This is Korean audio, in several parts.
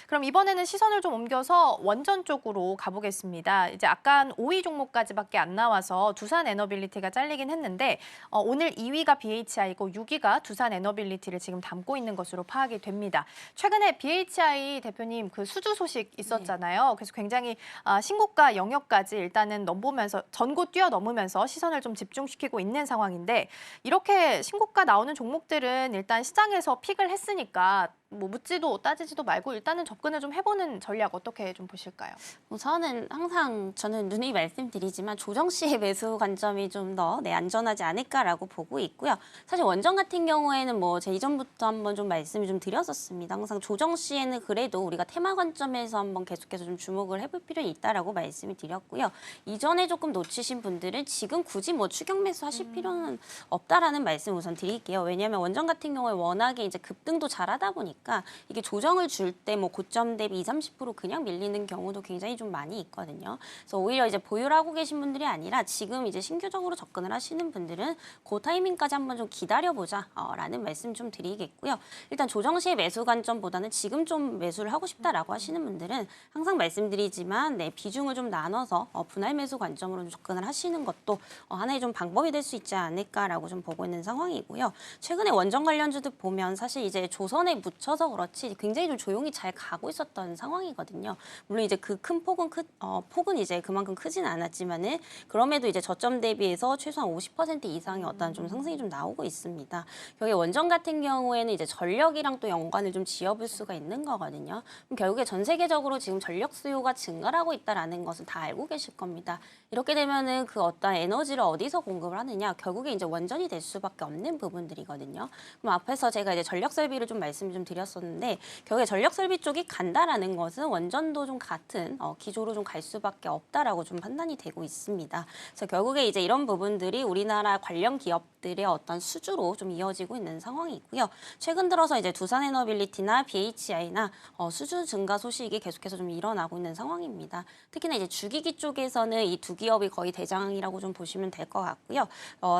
그럼 이번에는 시선을 좀 옮겨서 원전 쪽으로 가보겠습니다. 이제 아까 5위 종목까지밖에 안 나와서 두산 에너빌리티가 잘리긴 했는데 오늘 2위가 BHI고 6위가 두산 에너빌리티를 지금 담고 있는 것으로 파악이 됩니다. 최근에 BHI 대표님 그 수주 소식 있었잖아요. 그래서 굉장히 신고가 영역까지 일단은 넘보면서 전고 뛰어넘으면서 시선을 좀 집중시키고 있는 상황인데 이렇게 신고가 나오는 종목들은 일단 시장에서 픽을 했으니까 뭐 묻지도 따지지도 말고 일단은 접근을 좀 해보는 전략 어떻게 좀 보실까요? 우선은 항상 저는 누누이 말씀드리지만 조정 시의 매수 관점이 좀 더 안전하지 않을까라고 보고 있고요. 사실 원전 같은 경우에는 뭐 제 이전부터 한번 좀 말씀을 좀 드렸었습니다. 항상 조정 시에는 그래도 우리가 테마 관점에서 한번 계속해서 좀 주목을 해볼 필요는 있다라고 말씀을 드렸고요. 이전에 조금 놓치신 분들은 지금 굳이 뭐 추격 매수하실 필요는 없다라는 말씀 우선 드릴게요. 왜냐하면 원전 같은 경우에 워낙에 이제 급등도 잘하다 보니까 이게 조정을 줄 때 뭐 고점 대비 20, 30% 그냥 밀리는 경우도 굉장히 좀 많이 있거든요. 그래서 오히려 이제 보유를 하고 계신 분들이 아니라 지금 이제 신규적으로 접근을 하시는 분들은 그 타이밍까지 한번 좀 기다려보자라는 말씀 좀 드리겠고요. 일단 조정 시의 매수 관점보다는 지금 좀 매수를 하고 싶다라고 하시는 분들은 항상 말씀드리지만 비중을 좀 나눠서 분할 매수 관점으로 좀 접근을 하시는 것도 하나의 좀 방법이 될 수 있지 않을까라고 좀 보고 있는 상황이고요. 최근에 원전 관련주들 보면 사실 이제 조선에 묻혀서 그렇지 굉장히 좀 조용히 잘 가고 있었던 상황이거든요. 물론 이제 그 큰 폭은 이제 그만큼 크진 않았지만은 그럼에도 이제 저점 대비해서 최소한 50% 이상의 어떤 좀 상승이 좀 나오고 있습니다. 여기 원전 같은 경우에는 이제 전력이랑 또 연관을 좀 지어볼 수가 있는 거거든요. 그럼 결국에 전 세계적으로 지금 전력 수요가 증가하고 있다라는 것을 다 알고 계실 겁니다. 이렇게 되면은 그 어떤 에너지를 어디서 공급을 하느냐, 결국에 이제 원전이 될 수밖에 없는 부분들이거든요. 그럼 앞에서 제가 이제 전력 설비를 좀 말씀 좀 드렸었는데 결국에 전력 설비 쪽이 간다라는 것은 원전도 좀 같은 기조로 좀 갈 수밖에 없다라고 좀 판단이 되고 있습니다. 그래서 결국에 이제 이런 부분들이 우리나라 관련 기업들의 어떤 수주로 좀 이어지고 있는 상황이고요. 최근 들어서 이제 두산에너빌리티나 BHI나 수주 증가 소식이 계속해서 좀 일어나고 있는 상황입니다. 특히나 이제 주기기 쪽에서는 이 두 기업이 거의 대장이라고 좀 보시면 될 것 같고요.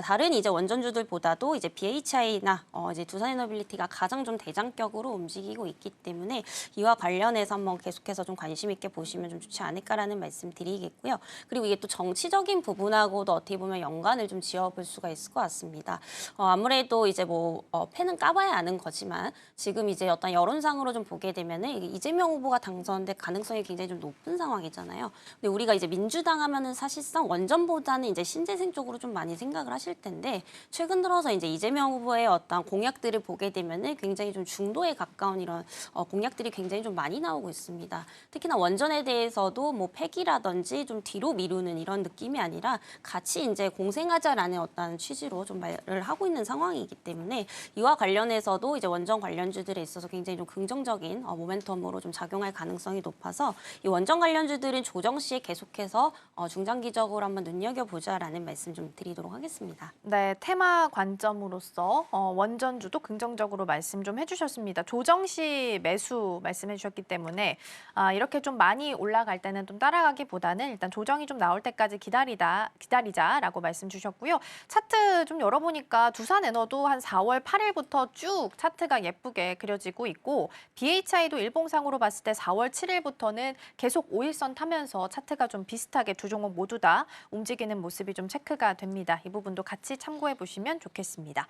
다른 이제 원전주들보다도 이제 BHI나 이제 두산에너빌리티가 가장 좀 대장격으로 움직이고 있기 때문에 이와 관련해서 한번 계속해서 좀 관심 있게 보시면 좀 좋지 않을까라는 말씀 드리겠고요. 그리고 이게 또 정치적인 부분하고도 어떻게 보면 연관을 좀 지어볼 수가 있을 것 같습니다. 아무래도 이제 뭐 패는 까봐야 아는 거지만 지금 이제 어떤 여론상으로 좀 보게 되면은 이게 이재명 후보가 당선될 가능성이 굉장히 좀 높은 상황이잖아요. 근데 우리가 이제 민주당 하면은 사실상 원전보다는 이제 신재생 쪽으로 좀 많이 생각을 하실 텐데 최근 들어서 이제 이재명 후보의 어떤 공약들을 보게 되면은 굉장히 좀 중도에 가까운 이런 공약들이 굉장히 좀 많이 나오고 있습니다. 특히나 원전에 대해서도 뭐 폐기라든지 좀 뒤로 미루는 이런 느낌이 아니라 같이 이제 공생하자라는 어떤 취지로 좀 말을 하고 있는 상황이기 때문에 이와 관련해서도 이제 원전 관련주들에 있어서 굉장히 좀 긍정적인 모멘텀으로 좀 작용할 가능성이 높아서 이 원전 관련주들은 조정 시에 계속해서 중장기적으로 한번 눈여겨보자라는 말씀 좀 드리도록 하겠습니다. 네, 테마 관점으로서 원전주도 긍정적으로 말씀 좀 해주셨습니다. 조정 시 매수 말씀해 주셨기 때문에 이렇게 좀 많이 올라갈 때는 좀 따라가기보다는 일단 조정이 좀 나올 때까지 기다리자라고 말씀 주셨고요. 차트 좀 열어보니까 두산에너도 한 4월 8일부터 쭉 차트가 예쁘게 그려지고 있고 BHI도 일봉상으로 봤을 때 4월 7일부터는 계속 5일선 타면서 차트가 좀 비슷하게 두 종목 모두 다 움직이는 모습이 좀 체크가 됩니다. 이 부분도 같이 참고해 보시면 좋겠습니다.